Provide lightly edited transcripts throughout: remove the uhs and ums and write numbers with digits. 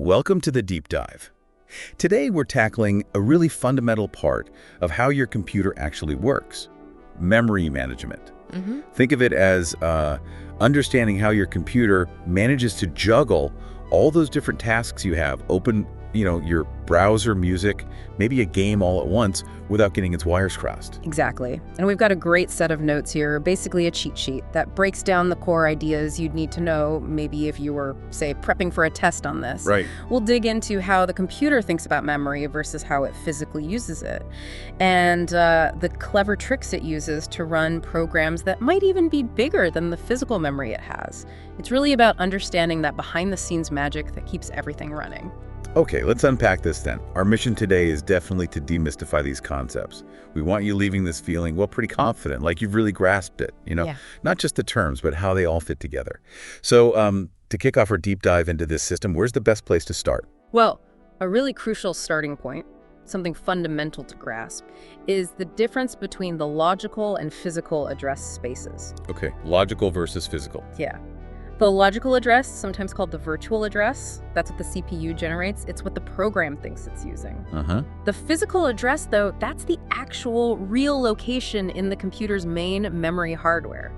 Welcome to the Deep Dive. Today we're tackling a really fundamental part of how your computer actually works, memory management. Think of it as understanding how your computer manages to juggle all those different tasks you have, open, your browser, music, maybe a game all at once without getting its wires crossed. Exactly. And we've got a great set of notes here, basically a cheat sheet that breaks down the core ideas you'd need to know maybe if you were, say, prepping for a test on this. Right. We'll dig into how the computer thinks about memory versus how it physically uses it, and the clever tricks it uses to run programs that might even be bigger than the physical memory it has. It's really about understanding that behind-the-scenes magic that keeps everything running. Okay, let's unpack this then. Our mission today is definitely to demystify these concepts. We want you leaving this feeling, well, pretty confident, like you've really grasped it, Not just the terms, but how they all fit together. So to kick off our deep dive into this system, where's the best place to start? Well, a really crucial starting point, something fundamental to grasp, is the difference between the logical and physical address spaces. Okay, logical versus physical. Yeah. The logical address, sometimes called the virtual address, that's what the CPU generates. It's what the program thinks it's using. The physical address, though, that's the actual real location in the computer's main memory hardware.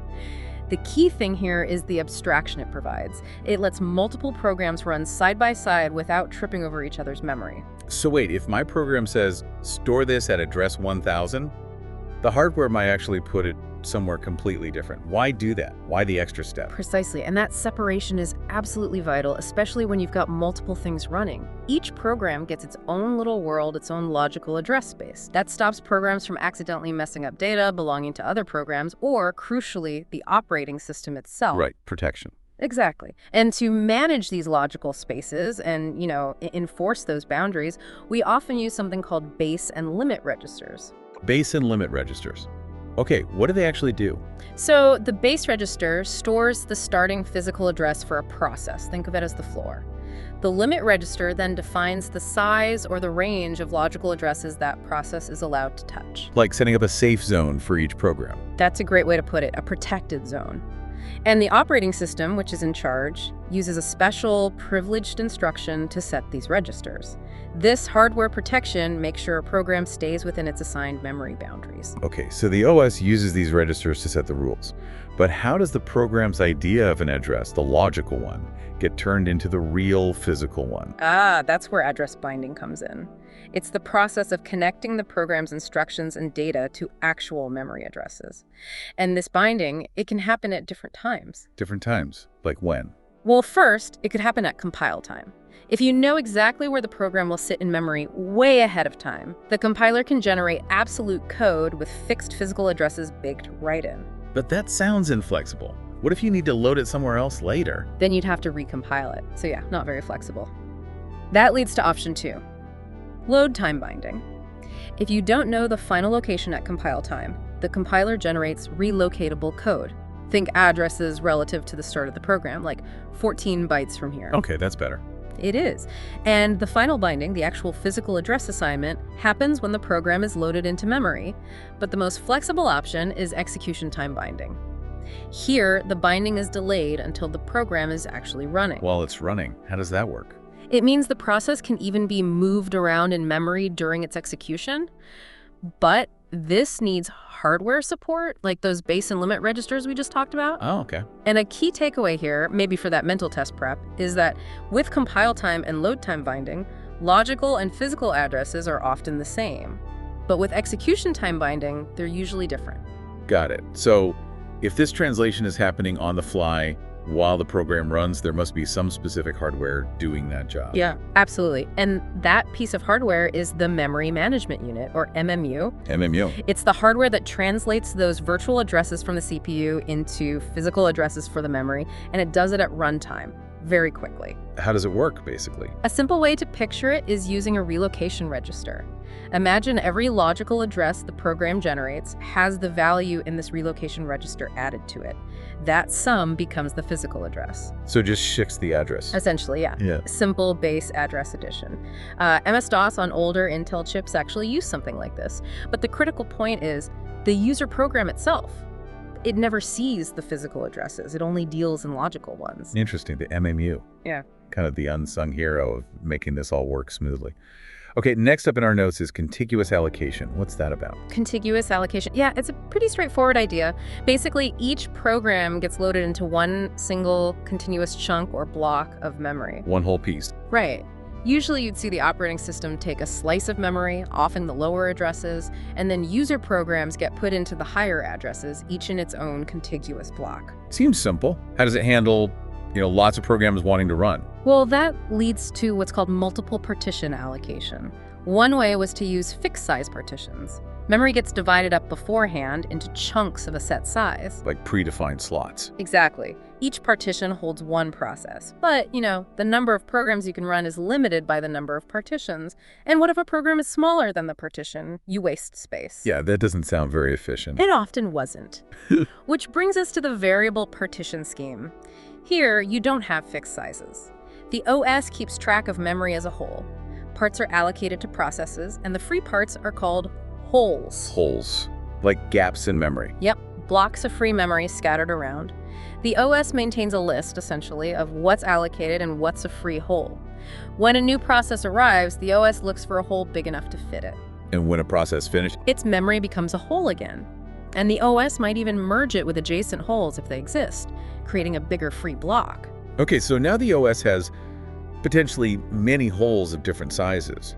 The key thing here is the abstraction it provides. It lets multiple programs run side by side without tripping over each other's memory. So wait, if my program says, store this at address 1000, the hardware might actually put it somewhere completely different. Why do that? Why the extra step? Precisely, and that separation is absolutely vital, especially when you've got multiple things running. Each program gets its own little world, its own logical address space. That stops programs from accidentally messing up data belonging to other programs, or, crucially, the operating system itself. Right, protection. Exactly. And to manage these logical spaces and, enforce those boundaries, we often use something called base and limit registers. Base and limit registers. Okay, what do they actually do? So the base register stores the starting physical address for a process. Think of it as the floor. The limit register then defines the size or the range of logical addresses that process is allowed to touch. Like setting up a safe zone for each program. That's a great way to put it, a protected zone. And the operating system, which is in charge, uses a special privileged instruction to set these registers. This hardware protection makes sure a program stays within its assigned memory boundaries. Okay, so the OS uses these registers to set the rules. But how does the program's idea of an address, the logical one, get turned into the real physical one? That's where address binding comes in. It's the process of connecting the program's instructions and data to actual memory addresses. And this binding, it can happen at different times. Different times? Like when? Well, first, it could happen at compile time. If you know exactly where the program will sit in memory way ahead of time, the compiler can generate absolute code with fixed physical addresses baked right in. But that sounds inflexible. What if you need to load it somewhere else later? Then you'd have to recompile it. So yeah, not very flexible. That leads to option 2. Load time binding. If you don't know the final location at compile time, the compiler generates relocatable code. Think addresses relative to the start of the program, like 14 bytes from here. Okay, that's better. It is. And the final binding, the actual physical address assignment, happens when the program is loaded into memory. But the most flexible option is execution time binding. Here, the binding is delayed until the program is actually running. While it's running, how does that work? It means the process can even be moved around in memory during its execution, but this needs hardware support, like those base and limit registers we just talked about. Oh, okay. And a key takeaway here, maybe for that mental test prep, is that with compile time and load time binding, logical and physical addresses are often the same. But with execution time binding, they're usually different. Got it. So if this translation is happening on the fly while the program runs, there must be some specific hardware doing that job. Yeah, absolutely. And that piece of hardware is the memory management unit, or MMU. MMU. It's the hardware that translates those virtual addresses from the CPU into physical addresses for the memory, and it does it at runtime, very quickly. How does it work, basically? A simple way to picture it is using a relocation register. Imagine every logical address the program generates has the value in this relocation register added to it. That sum becomes the physical address. So just shifts the address. Essentially, yeah. Simple base address addition. MS-DOS on older Intel chips actually use something like this. But the critical point is the user program itself. it never sees the physical addresses. It only deals in logical ones. Interesting, the MMU. Yeah. Kind of the unsung hero of making this all work smoothly. Okay, next up in our notes is contiguous allocation. What's that about? Contiguous allocation. Yeah, it's a pretty straightforward idea. Basically, each program gets loaded into one single continuous chunk or block of memory. One whole piece. Right. Usually you'd see the operating system take a slice of memory, often the lower addresses, and then user programs get put into the higher addresses, each in its own contiguous block. Seems simple. How does it handle, lots of programs wanting to run? Well, that leads to what's called multiple partition allocation. One way was to use fixed size partitions. Memory gets divided up beforehand into chunks of a set size. Like predefined slots. Exactly. Each partition holds one process. But, the number of programs you can run is limited by the number of partitions. And what if a program is smaller than the partition? You waste space. Yeah, that doesn't sound very efficient. It often wasn't. Which brings us to the variable partition scheme. Here, you don't have fixed sizes. The OS keeps track of memory as a whole. Parts are allocated to processes, and the free parts are called holes. Holes. Like gaps in memory. Yep, blocks of free memory scattered around. The OS maintains a list, essentially, of what's allocated and what's a free hole. When a new process arrives, the OS looks for a hole big enough to fit it. And when a process finishes, its memory becomes a hole again. And the OS might even merge it with adjacent holes if they exist, creating a bigger free block. Okay, so now the OS has potentially many holes of different sizes.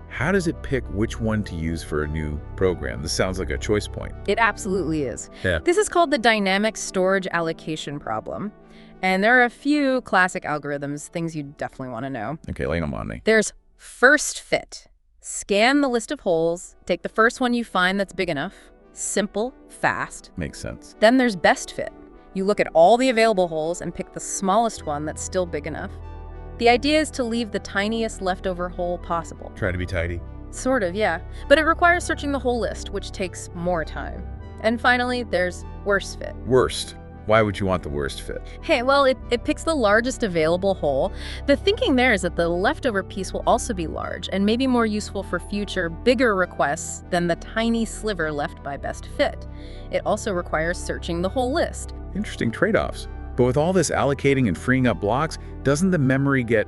How does it pick which one to use for a new program? This sounds like a choice point. It absolutely is. Yeah. This is called the dynamic storage allocation problem. And there are a few classic algorithms, things you definitely want to know. Okay, lay them on me. There's first fit. Scan the list of holes, take the first one you find that's big enough. Simple, fast. Makes sense. Then there's best fit. You look at all the available holes and pick the smallest one that's still big enough. The idea is to leave the tiniest leftover hole possible. Try to be tidy. Sort of, yeah. But it requires searching the whole list, which takes more time. And finally, there's worst fit. Worst. Why would you want the worst fit? Hey, well, it picks the largest available hole. The thinking there is that the leftover piece will also be large and maybe more useful for future, bigger requests than the tiny sliver left by best fit. It also requires searching the whole list. Interesting trade-offs. But with all this allocating and freeing up blocks, doesn't the memory get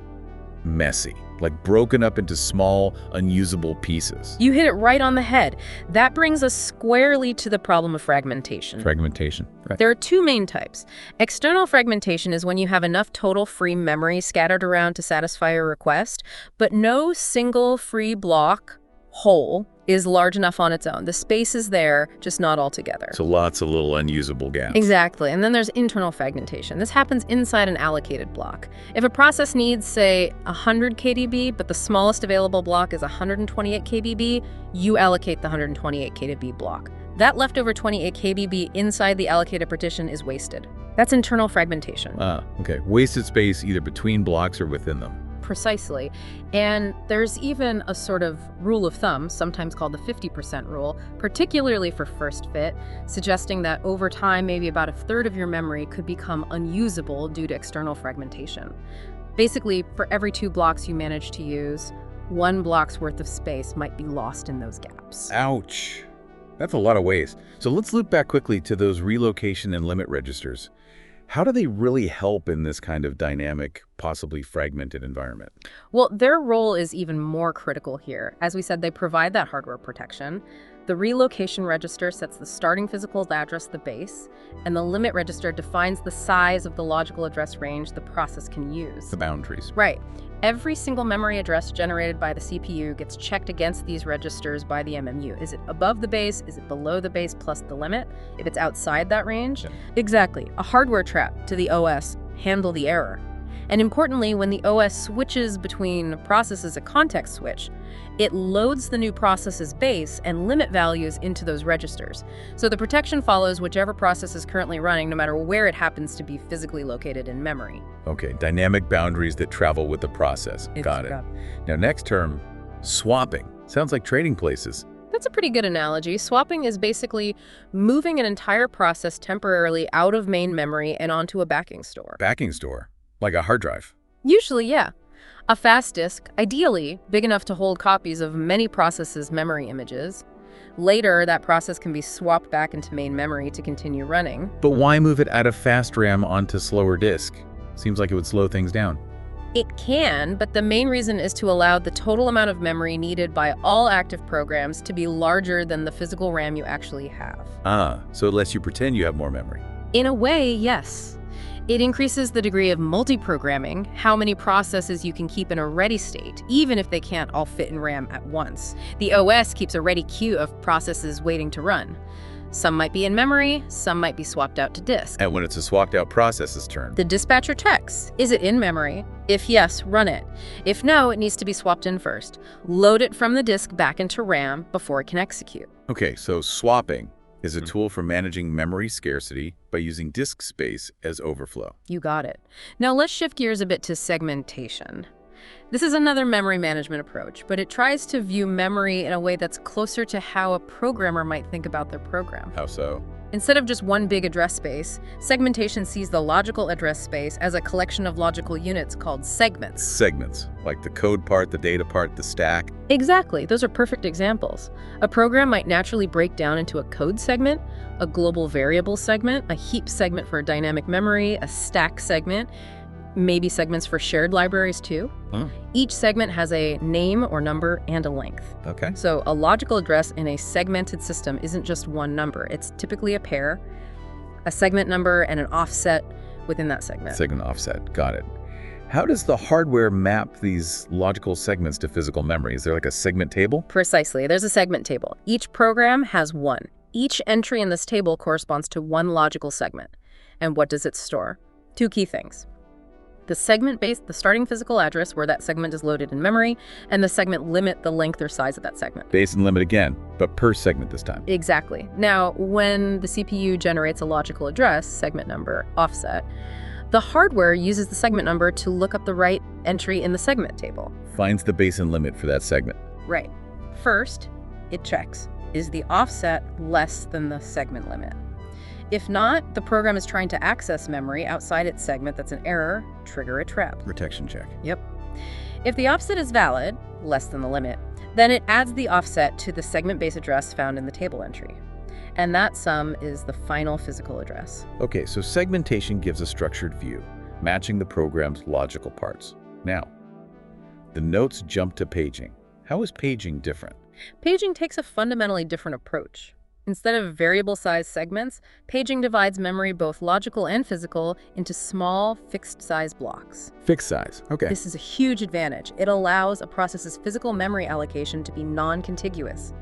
messy? Like broken up into small, unusable pieces? You hit it right on the head. That brings us squarely to the problem of fragmentation. Fragmentation, right. There are two main types. External fragmentation is when you have enough total free memory scattered around to satisfy a request, but no single free block hole is large enough on its own. The space is there, just not all together. So lots of little unusable gaps. Exactly. And then there's internal fragmentation. This happens inside an allocated block. If a process needs, say, 100 kDB, but the smallest available block is 128 kBB, you allocate the 128 kDB block. That leftover 28 kBB inside the allocated partition is wasted. That's internal fragmentation. Ah, okay. Wasted space either between blocks or within them. Precisely. And there's even a sort of rule of thumb, sometimes called the 50% rule, particularly for first fit, suggesting that over time, maybe about a third of your memory could become unusable due to external fragmentation. Basically, for every 2 blocks you manage to use, 1 block's worth of space might be lost in those gaps. Ouch. That's a lot of waste. So let's loop back quickly to those relocation and limit registers. How do they really help in this kind of dynamic, possibly fragmented environment? Well, their role is even more critical here. As we said, they provide that hardware protection. The relocation register sets the starting physical address, the base, and the limit register defines the size of the logical address range the process can use. The boundaries. Right. Every single memory address generated by the CPU gets checked against these registers by the MMU. Is it above the base? Is it below the base plus the limit? If it's outside that range? Yeah. Exactly. A hardware trap to the OS. Handle the error. And importantly, when the OS switches between processes, a context switch, it loads the new process's base and limit values into those registers. So the protection follows whichever process is currently running, no matter where it happens to be physically located in memory. Okay, dynamic boundaries that travel with the process. Got it. Now, next term, swapping. Sounds like trading places. That's a pretty good analogy. Swapping is basically moving an entire process temporarily out of main memory and onto a backing store. Backing store? Like a hard drive? Usually, yeah. A fast disk, ideally big enough to hold copies of many processes' memory images. Later, that process can be swapped back into main memory to continue running. But why move it out of fast RAM onto slower disk? Seems like it would slow things down. It can, but the main reason is to allow the total amount of memory needed by all active programs to be larger than the physical RAM you actually have. So it lets you pretend you have more memory. In a way, yes. It increases the degree of multi-programming, how many processes you can keep in a ready state, even if they can't all fit in RAM at once. The OS keeps a ready queue of processes waiting to run. Some might be in memory, some might be swapped out to disk. And when it's a swapped out process's turn, The dispatcher checks, is it in memory? If yes, run it. If no, it needs to be swapped in first. Load it from the disk back into RAM before it can execute. Okay, so swapping is a tool for managing memory scarcity by using disk space as overflow. You got it. Now let's shift gears a bit to segmentation. This is another memory management approach, but it tries to view memory in a way that's closer to how a programmer might think about their program. How so? Instead of just one big address space, segmentation sees the logical address space as a collection of logical units called segments. Segments, like the code part, the data part, the stack. Exactly, those are perfect examples. A program might naturally break down into a code segment, a global variable segment, a heap segment for dynamic memory, a stack segment, maybe segments for shared libraries too. Each segment has a name or number and a length. Okay. So a logical address in a segmented system isn't just one number. It's typically a pair, a segment number, and an offset within that segment. Segment offset, got it. How does the hardware map these logical segments to physical memory? Is there like a segment table? Precisely, there's a segment table. Each program has one. Each entry in this table corresponds to one logical segment. And what does it store? Two key things. The segment base, the starting physical address where that segment is loaded in memory, and the segment limit, the length or size of that segment. Base and limit again, but per segment this time. Exactly. Now, when the CPU generates a logical address, segment number, offset, the hardware uses the segment number to look up the right entry in the segment table. Finds the base and limit for that segment. Right. First, it checks, is the offset less than the segment limit? If not, the program is trying to access memory outside its segment. That's an error. Trigger a trap. Protection check. Yep. If the offset is valid, less than the limit, then it adds the offset to the segment base address found in the table entry. And that sum is the final physical address. Okay, so segmentation gives a structured view, matching the program's logical parts. Now, the notes jump to paging. How is paging different? Paging takes a fundamentally different approach. Instead of variable-sized segments, paging divides memory, both logical and physical, into small, fixed-size blocks. Fixed size, okay. This is a huge advantage. It allows a process's physical memory allocation to be non-contiguous.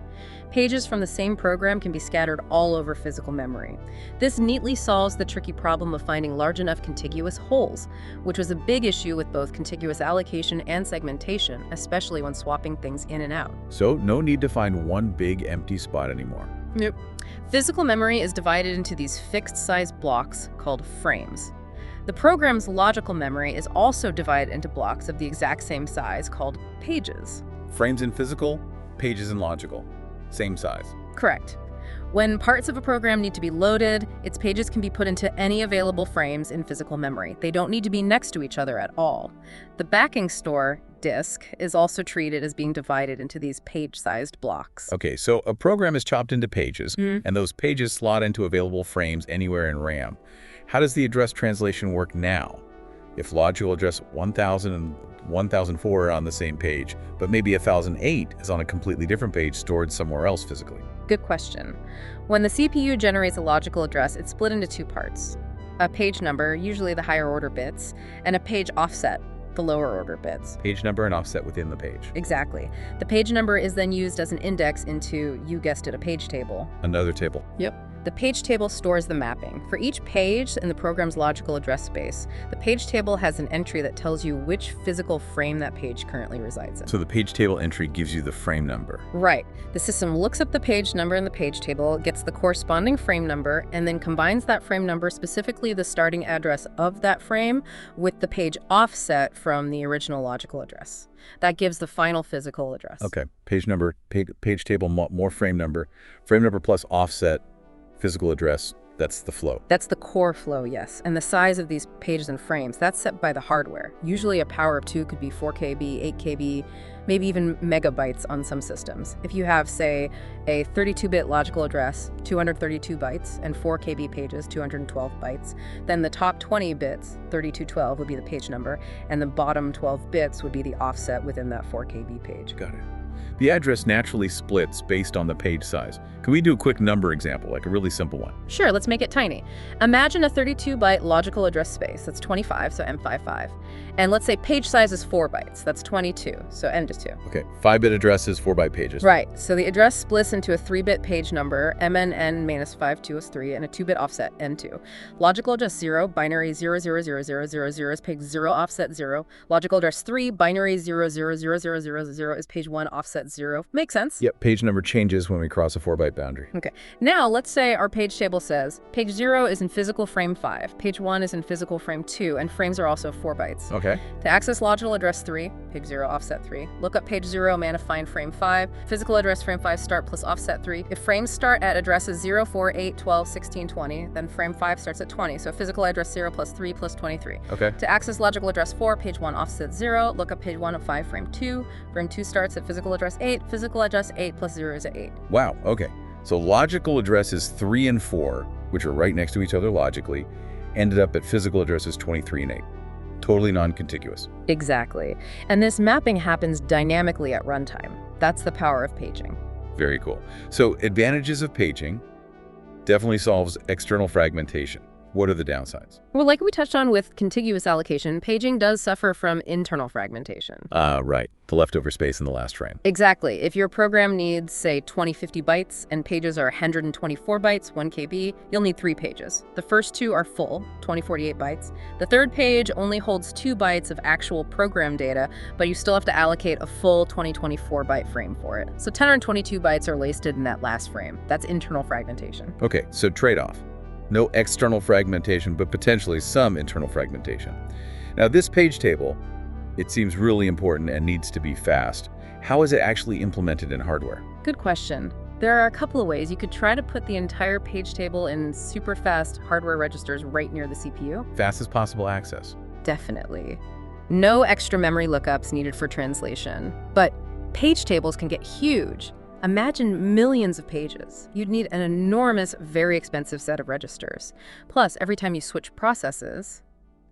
Pages from the same program can be scattered all over physical memory. This neatly solves the tricky problem of finding large enough contiguous holes, which was a big issue with both contiguous allocation and segmentation, especially when swapping things in and out. So no need to find one big empty spot anymore. Nope. Physical memory is divided into these fixed-size blocks called frames. The program's logical memory is also divided into blocks of the exact same size called pages. Frames in physical, pages in logical. Same size. Correct. When parts of a program need to be loaded, its pages can be put into any available frames in physical memory. They don't need to be next to each other at all. The backing store, disk, is also treated as being divided into these page-sized blocks. Okay, so a program is chopped into pages, and those pages slot into available frames anywhere in RAM. How does the address translation work now? If logical address 1000 and 1004 are on the same page, but maybe 1008 is on a completely different page stored somewhere else physically. Good question. When the CPU generates a logical address, it's split into two parts. A page number, usually the higher order bits, and a page offset, the lower order bits. Page number and offset within the page. Exactly. The page number is then used as an index into, you guessed it, a page table. Another table. Yep. The page table stores the mapping. For each page in the program's logical address space, the page table has an entry that tells you which physical frame that page currently resides in. So the page table entry gives you the frame number. Right. The system looks up the page number in the page table, gets the corresponding frame number, and then combines that frame number, specifically the starting address of that frame, with the page offset from the original logical address. That gives the final physical address. Okay. Page number, page table, more frame number plus offset, physical address That's the flow. That's the core flow, yes. And the size of these pages and frames, that's set by the hardware. Usually a power of 2 could be 4 KB, 8 KB, maybe even megabytes on some systems. If you have, say, a 32-bit logical address, 232 bytes, and 4 KB pages, 212 bytes, then the top 20 bits, 3212, would be the page number, and the bottom 12 bits would be the offset within that 4 KB page. Got it. The address naturally splits based on the page size. Can we do a quick number example, like a really simple one? Sure, let's make it tiny. Imagine a 32-byte logical address space. That's 25, so M55. And let's say page size is 4 bytes. That's 22, so N to 2. Okay, 5-bit addresses, 4-byte pages. Right, so the address splits into a 3-bit page number, MNN-5203, and a 2-bit offset, N2. Logical address 0, binary 0000000 is page 0, offset 0. Logical address 3, binary 0000000 is page 1, offset 0. Makes sense? Yep, page number changes when we cross a 4-byte boundary. Okay, now let's say our page table says page 0 is in physical frame 5, page 1 is in physical frame 2, and frames are also 4 bytes. Okay. To access logical address 3, page 0, offset 3, look up page 0, mana find frame 5, physical address frame 5 start plus offset 3. If frames start at addresses 0, 4, 8, 12, 16, 20, then frame 5 starts at 20, so physical address 0 plus 3 plus 23. Okay. To access logical address 4, page 1, offset 0, look up page 1 of 5, frame 2. Frame 2 starts at physical address 8, physical address 8 plus 0 is at 8. Wow, okay. So logical addresses 3 and 4, which are right next to each other logically, ended up at physical addresses 23 and 8. Totally non-contiguous. Exactly. And this mapping happens dynamically at runtime. That's the power of paging. Very cool. So advantages of paging definitely solves external fragmentation. What are the downsides? Well, like we touched on with contiguous allocation, paging does suffer from internal fragmentation. Right. The leftover space in the last frame. Exactly. If your program needs, say, 2050 bytes and pages are 124 bytes, 1 KB, you'll need 3 pages. The first 2 are full, 2048 bytes. The third page only holds 2 bytes of actual program data, but you still have to allocate a full 2024 byte frame for it. So 1022 bytes are wasted in that last frame. That's internal fragmentation. Okay, so trade-off. No external fragmentation, but potentially some internal fragmentation. Now, this page table, it seems really important and needs to be fast. How is it actually implemented in hardware? Good question. There are a couple of ways. You could try to put the entire page table in super fast hardware registers right near the CPU. Fastest possible access. Definitely. No extra memory lookups needed for translation. But page tables can get huge. Imagine millions of pages. You'd need an enormous, very expensive set of registers. Plus, every time you switch processes,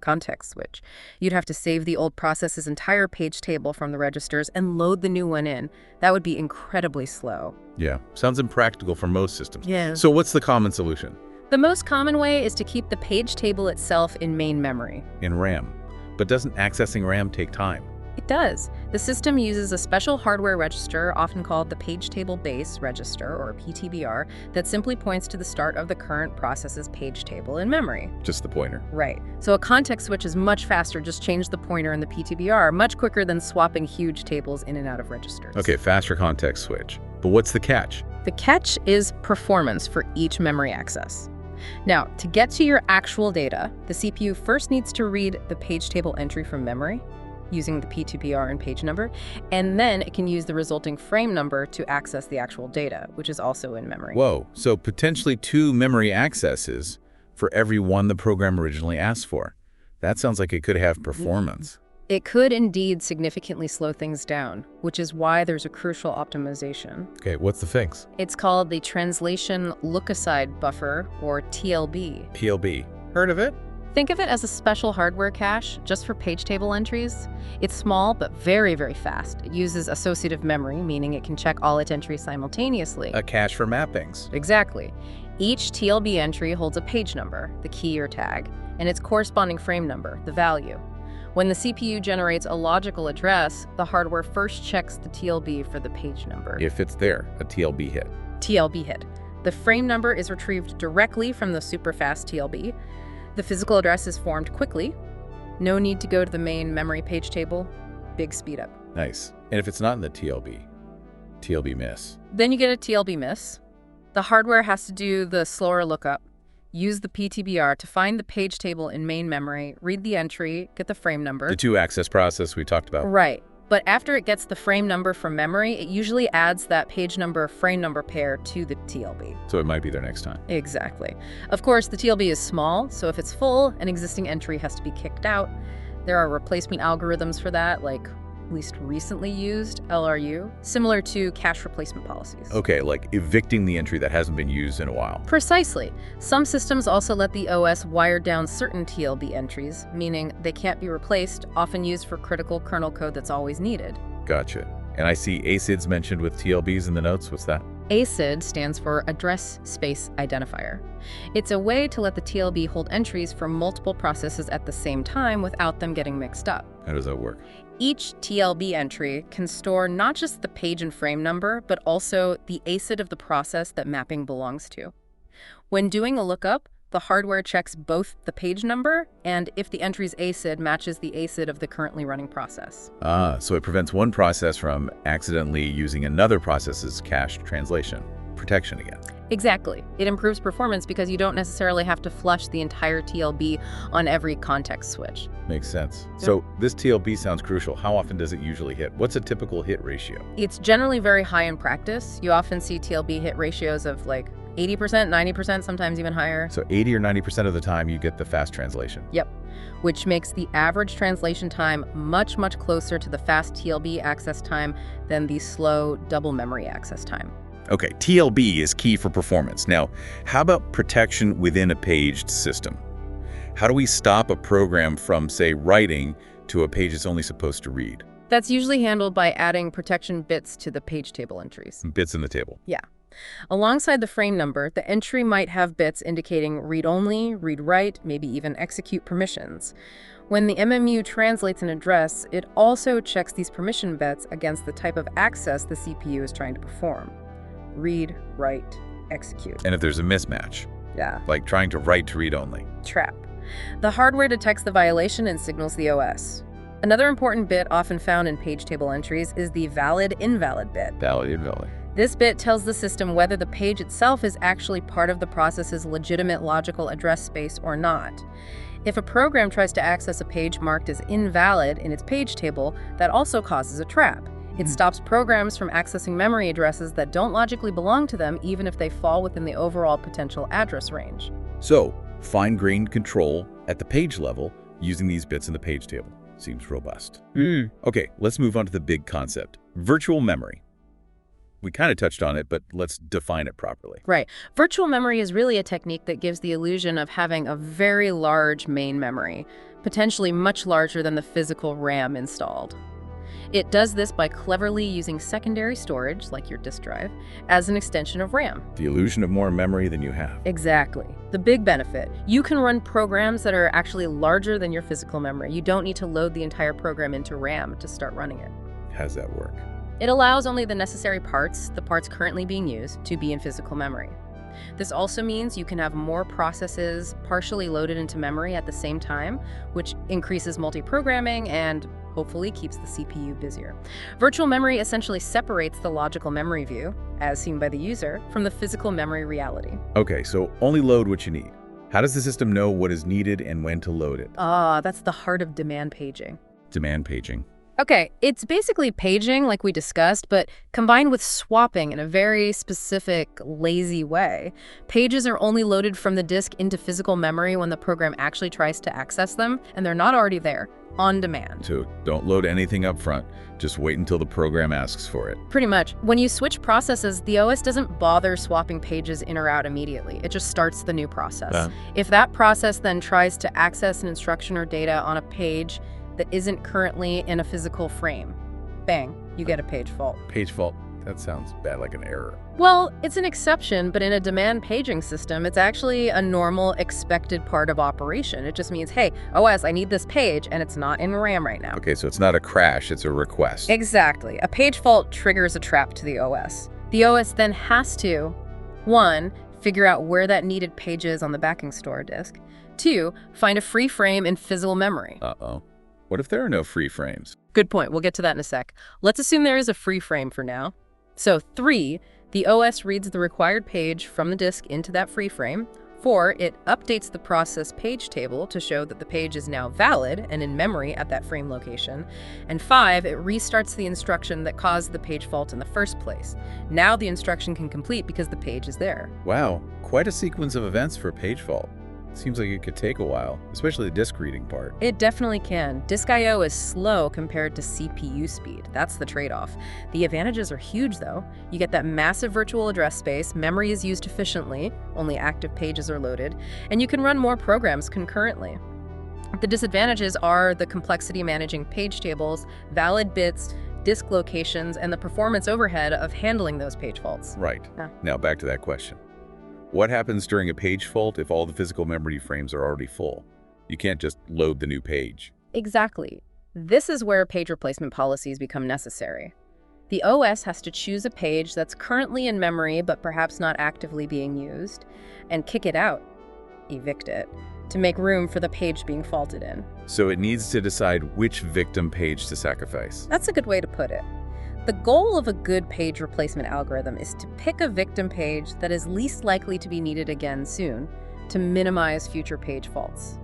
context switch, you'd have to save the old process's entire page table from the registers and load the new one in. That would be incredibly slow. Yeah, sounds impractical for most systems. Yeah. So what's the common solution? The most common way is to keep the page table itself in main memory. In RAM. But doesn't accessing RAM take time? It does. The system uses a special hardware register, often called the Page Table Base Register, or PTBR, that simply points to the start of the current process's page table in memory. Just the pointer. Right. So a context switch is much faster. Just change the pointer in the PTBR, much quicker than swapping huge tables in and out of registers. Okay, faster context switch. But what's the catch? The catch is performance for each memory access. Now, to get to your actual data, the CPU first needs to read the page table entry from memory, using the PTBR and page number, and then it can use the resulting frame number to access the actual data, which is also in memory. Whoa, so potentially 2 memory accesses for every one the program originally asked for. That sounds like it could have performance. It could indeed significantly slow things down, which is why there's a crucial optimization. Okay, what's the fix? It's called the Translation Look-Aside Buffer, or TLB. TLB. Heard of it? Think of it as a special hardware cache just for page table entries. It's small but very, very fast. It uses associative memory, meaning it can check all its entries simultaneously. A cache for mappings. Exactly. Each TLB entry holds a page number, the key or tag, and its corresponding frame number, the value. When the CPU generates a logical address, the hardware first checks the TLB for the page number. If it's there, a TLB hit. TLB hit. The frame number is retrieved directly from the super-fast TLB. The physical address is formed quickly. No need to go to the main memory page table. Big speed up. Nice. And if it's not in the TLB, TLB miss. Then you get a TLB miss. The hardware has to do the slower lookup, use the PTBR to find the page table in main memory, read the entry, get the frame number. The 2-access process we talked about. Right. But after it gets the frame number from memory, it usually adds that page number frame number pair to the TLB. So it might be there next time. Exactly. Of course, the TLB is small, so if it's full, an existing entry has to be kicked out. There are replacement algorithms for that, like least recently used LRU, similar to cache replacement policies. Okay, like evicting the entry that hasn't been used in a while. Precisely. Some systems also let the OS wire down certain TLB entries, meaning they can't be replaced, often used for critical kernel code that's always needed. Gotcha. And I see ACIDs mentioned with TLBs in the notes. What's that? ACID stands for Address Space Identifier. It's a way to let the TLB hold entries for multiple processes at the same time without them getting mixed up. How does that work? Each TLB entry can store not just the page and frame number, but also the ACID of the process that mapping belongs to. When doing a lookup, the hardware checks both the page number and if the entry's ACID matches the ACID of the currently running process. So it prevents one process from accidentally using another process's cached translation. Protection again. Exactly. It improves performance because you don't necessarily have to flush the entire TLB on every context switch. Makes sense. So this TLB sounds crucial. How often does it usually hit? What's a typical hit ratio? It's generally very high in practice. You often see TLB hit ratios of like 80%, 90%, sometimes even higher. So 80 or 90% of the time you get the fast translation. Yep. Which makes the average translation time much, much closer to the fast TLB access time than the slow double memory access time. Okay, TLB is key for performance. Now, how about protection within a paged system? How do we stop a program from, say, writing to a page it's only supposed to read? That's usually handled by adding protection bits to the page table entries. Bits in the table. Yeah. Alongside the frame number, the entry might have bits indicating read-only, read-write, maybe even execute permissions. When the MMU translates an address, it also checks these permission bits against the type of access the CPU is trying to perform. Read, write, execute. And if there's a mismatch, Yeah. like trying to write to read only. Trap. The hardware detects the violation and signals the OS. Another important bit often found in page table entries is the valid-invalid bit. Valid-invalid. This bit tells the system whether the page itself is actually part of the process's legitimate logical address space or not. If a program tries to access a page marked as invalid in its page table, that also causes a trap. It stops programs from accessing memory addresses that don't logically belong to them, even if they fall within the overall potential address range. So, fine-grained control at the page level using these bits in the page table. Seems robust. Okay, let's move on to the big concept. Virtual memory. We kind of touched on it, but let's define it properly. Right. Virtual memory is really a technique that gives the illusion of having a very large main memory, potentially much larger than the physical RAM installed. It does this by cleverly using secondary storage, like your disk drive, as an extension of RAM. The illusion of more memory than you have. Exactly. The big benefit, you can run programs that are actually larger than your physical memory. You don't need to load the entire program into RAM to start running it. How does that work? It allows only the necessary parts, the parts currently being used, to be in physical memory. This also means you can have more processes partially loaded into memory at the same time, which increases multi-programming and hopefully keeps the CPU busier. Virtual memory essentially separates the logical memory view, as seen by the user, from the physical memory reality. Okay, so only load what you need. How does the system know what is needed and when to load it? That's the heart of demand paging. Demand paging. Okay, it's basically paging like we discussed, but combined with swapping in a very specific, lazy way. Pages are only loaded from the disk into physical memory when the program actually tries to access them, and they're not already there, on demand. So don't load anything up front. Just wait until the program asks for it. Pretty much. When you switch processes, the OS doesn't bother swapping pages in or out immediately. It just starts the new process. If that process then tries to access an instruction or data on a page that isn't currently in a physical frame, bang, you get a page fault. Page fault. That sounds bad, like an error. Well, it's an exception, but in a demand paging system, it's actually a normal, expected part of operation. It just means, hey, OS, I need this page, and it's not in RAM right now. Okay, so it's not a crash, it's a request. Exactly. A page fault triggers a trap to the OS. The OS then has to, 1, figure out where that needed page is on the backing store disk. 2, find a free frame in physical memory. Uh-oh. What if there are no free frames? Good point. We'll get to that in a sec. Let's assume there is a free frame for now. So 3, the OS reads the required page from the disk into that free frame. 4, it updates the process page table to show that the page is now valid and in memory at that frame location. And 5, it restarts the instruction that caused the page fault in the first place. Now the instruction can complete because the page is there. Wow, quite a sequence of events for a page fault. Seems like it could take a while, especially the disk reading part. It definitely can. Disk I/O is slow compared to CPU speed. That's the trade-off. The advantages are huge, though. You get that massive virtual address space, memory is used efficiently, only active pages are loaded, and you can run more programs concurrently. The disadvantages are the complexity managing page tables, valid bits, disk locations, and the performance overhead of handling those page faults. Right. Now back to that question. What happens during a page fault if all the physical memory frames are already full? You can't just load the new page. Exactly. This is where page replacement policies become necessary. The OS has to choose a page that's currently in memory but perhaps not actively being used, and kick it out, evict it, to make room for the page being faulted in. So it needs to decide which victim page to sacrifice. That's a good way to put it. The goal of a good page replacement algorithm is to pick a victim page that is least likely to be needed again soon to minimize future page faults.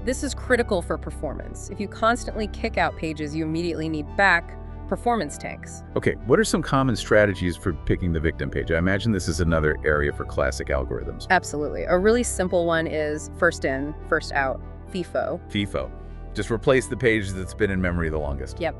This is critical for performance. If you constantly kick out pages you immediately need back, performance tanks. Okay, what are some common strategies for picking the victim page? I imagine this is another area for classic algorithms. Absolutely. A really simple one is first in, first out, FIFO. FIFO. Just replace the page that's been in memory the longest. Yep.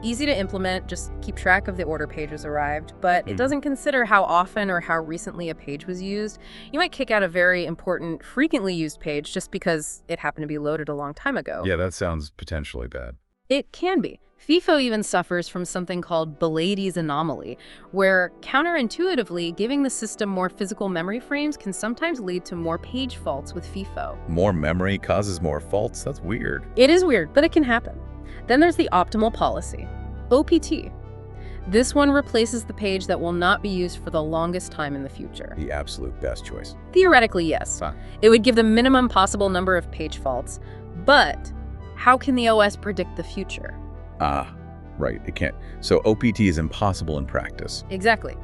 Easy to implement, just keep track of the order pages arrived, but it doesn't consider how often or how recently a page was used. You might kick out a very important, frequently used page just because it happened to be loaded a long time ago. Yeah, that sounds potentially bad. It can be. FIFO even suffers from something called Belady's anomaly, where counterintuitively, giving the system more physical memory frames can sometimes lead to more page faults with FIFO. More memory causes more faults? That's weird. It is weird, but it can happen. Then there's the optimal policy, OPT. This one replaces the page that will not be used for the longest time in the future. The absolute best choice. Theoretically, yes. It would give the minimum possible number of page faults, but how can the OS predict the future? Right, it can't. So OPT is impossible in practice. Exactly.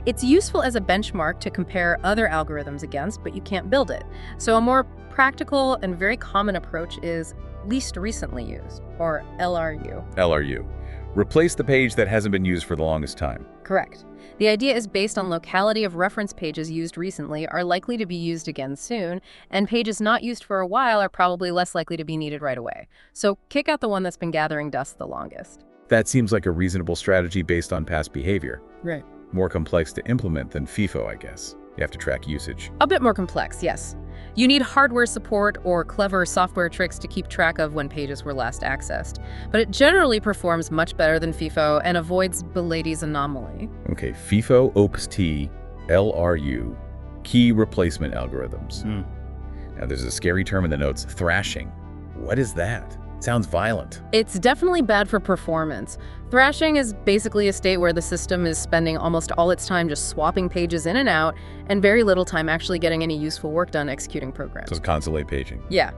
It's useful as a benchmark to compare other algorithms against, but you can't build it. So a more practical and very common approach is least recently used, or LRU. LRU. Replace the page that hasn't been used for the longest time. Correct. The idea is based on locality of reference pages used recently are likely to be used again soon, and pages not used for a while are probably less likely to be needed right away. So kick out the one that's been gathering dust the longest. That seems like a reasonable strategy based on past behavior. Right. More complex to implement than FIFO, I guess. You have to track usage. A bit more complex, yes. You need hardware support or clever software tricks to keep track of when pages were last accessed. But it generally performs much better than FIFO and avoids Belady's anomaly. Okay, FIFO, OPT, LRU, key replacement algorithms. Now there's a scary term in the notes, thrashing. What is that? Sounds violent. It's definitely bad for performance. Thrashing is basically a state where the system is spending almost all its time just swapping pages in and out, and very little time actually getting any useful work done executing programs. So it's console paging. Yeah.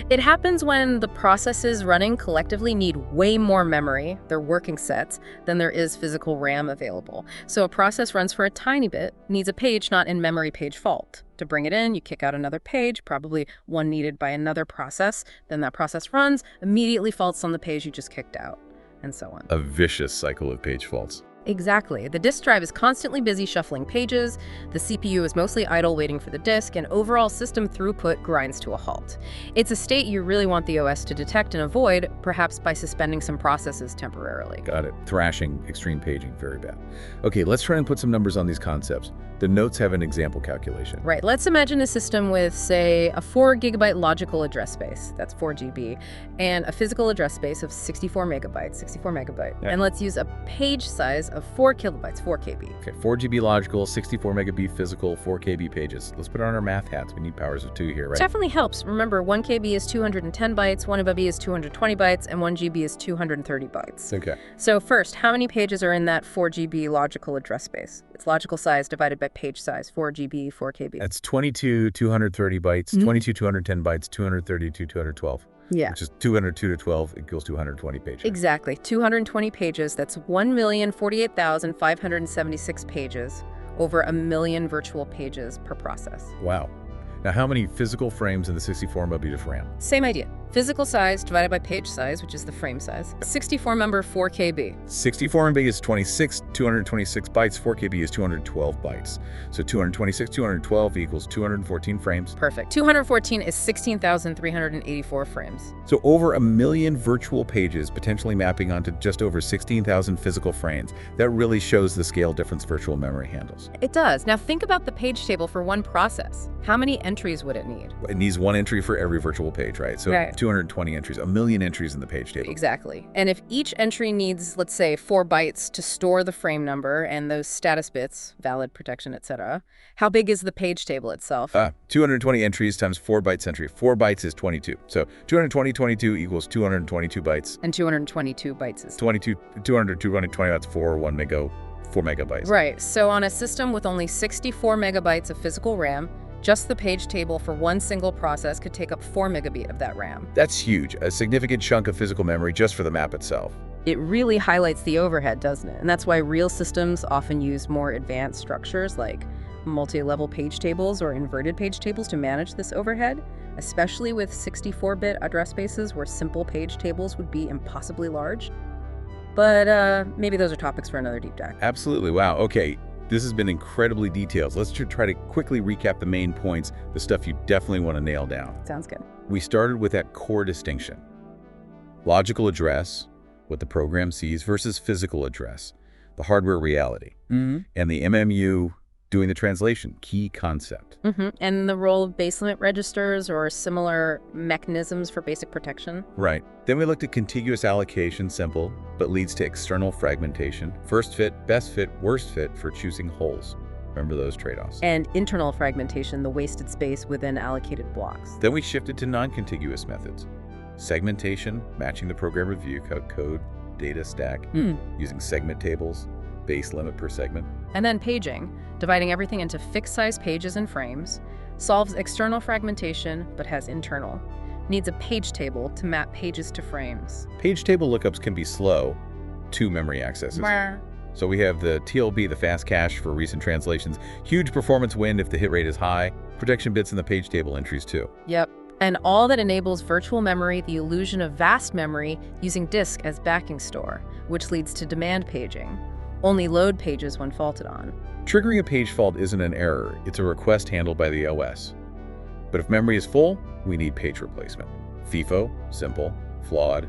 It happens when the processes running collectively need way more memory, their working sets, than there is physical RAM available. So a process runs for a tiny bit, needs a page not in memory page fault. To bring it in, you kick out another page, probably one needed by another process. Then that process runs, immediately faults on the page you just kicked out, and so on. A vicious cycle of page faults. Exactly. The disk drive is constantly busy shuffling pages, the CPU is mostly idle waiting for the disk, and overall system throughput grinds to a halt. It's a state you really want the OS to detect and avoid, perhaps by suspending some processes temporarily. Got it. Thrashing, extreme paging, very bad. Okay, let's try and put some numbers on these concepts. The notes have an example calculation. Right. Let's imagine a system with, say, a 4 GB logical address space, that's 4 GB, and a physical address space of 64 megabytes, 64 megabyte. Yeah. And let's use a page size of 4 kilobytes, 4 KB. Okay, 4 GB logical, 64 megabit physical, 4 KB pages. Let's put on our math hats. We need powers of 2 here, right? Definitely helps. Remember, 1 KB is 210 bytes, 1 MB is 220 bytes, and 1 GB is 230 bytes. Okay. So first, how many pages are in that 4 GB logical address space? It's logical size divided by page size, 4 GB, 4 KB. That's 22, 230 bytes, 22, 210 bytes, 232, 212. Yeah. Which is 202 to 12 equals 220 pages. Exactly. 220 pages, that's 1,048,576 pages, over 1 million virtual pages per process. Wow. Now, how many physical frames in the 64 MB of RAM? Same idea. Physical size divided by page size, which is the frame size. 64 member 4 KB. 64 MB is 226 bytes, 4 KB is 212 bytes. So 212 equals 214 frames. Perfect. 214 is 16,384 frames. So over 1 million virtual pages potentially mapping onto just over 16,000 physical frames. That really shows the scale difference virtual memory handles. It does. Now think about the page table for one process. How many entries would it need? It needs one entry for every virtual page, right? So right. 220 entries, 1 million entries in the page table. Exactly. And if each entry needs, let's say, 4 bytes to store the frame number and those status bits, valid, protection, etc., how big is the page table itself? 220 entries times 4 bytes entry. 4 bytes is 22. So 22 equals 222 bytes. And 222 bytes is 220, that's 4 megabytes. Right. So on a system with only 64 megabytes of physical RAM, just the page table for one single process could take up 4 megabit of that RAM. That's huge, a significant chunk of physical memory just for the map itself. It really highlights the overhead, doesn't it? And that's why real systems often use more advanced structures like multi-level page tables or inverted page tables to manage this overhead, especially with 64-bit address spaces where simple page tables would be impossibly large. But maybe those are topics for another deep dive. Absolutely. Wow. Okay. This has been incredibly detailed. Let's try to quickly recap the main points, the stuff you definitely want to nail down. Sounds good. We started with that core distinction. Logical address, what the program sees, versus physical address, the hardware reality. And the MMU doing the translation, key concept. And the role of base limit registers or similar mechanisms for basic protection. Right. Then we looked at contiguous allocation, simple, but leads to external fragmentation. First fit, best fit, worst fit for choosing holes. Remember those trade-offs. And internal fragmentation, the wasted space within allocated blocks. Then we shifted to non-contiguous methods. Segmentation, matching the program review code data stack, using segment tables, base limit per segment. And then paging, dividing everything into fixed-size pages and frames, solves external fragmentation but has internal. Needs a page table to map pages to frames. Page table lookups can be slow, 2 memory accesses. So we have the TLB, the fast cache for recent translations, huge performance win if the hit rate is high, protection bits in the page table entries too. Yep. And all that enables virtual memory, the illusion of vast memory, using disk as backing store, which leads to demand paging. Only load pages when faulted on. Triggering a page fault isn't an error, it's a request handled by the OS. But if memory is full, we need page replacement. FIFO, simple, flawed,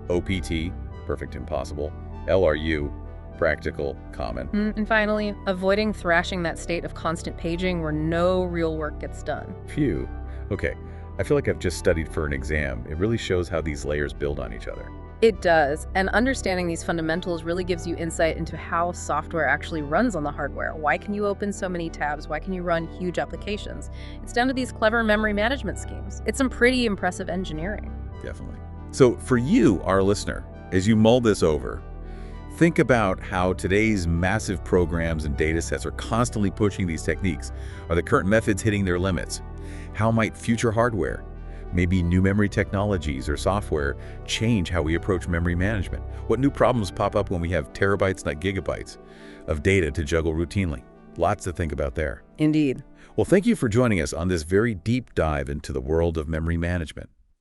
OPT, perfect impossible, LRU, practical, common. And finally, avoiding thrashing that state of constant paging where no real work gets done. Phew. Okay, I feel like I've just studied for an exam. It really shows how these layers build on each other. It does, and understanding these fundamentals really gives you insight into how software actually runs on the hardware. Why can you open so many tabs? Why can you run huge applications? It's down to these clever memory management schemes. It's some pretty impressive engineering. Definitely. So for you, our listener, as you mull this over, think about how today's massive programs and data sets are constantly pushing these techniques. Are the current methods hitting their limits? How might future hardware, maybe new memory technologies or software, change how we approach memory management? What new problems pop up when we have terabytes, not gigabytes, of data to juggle routinely? Lots to think about there. Indeed. Well, thank you for joining us on this very deep dive into the world of memory management.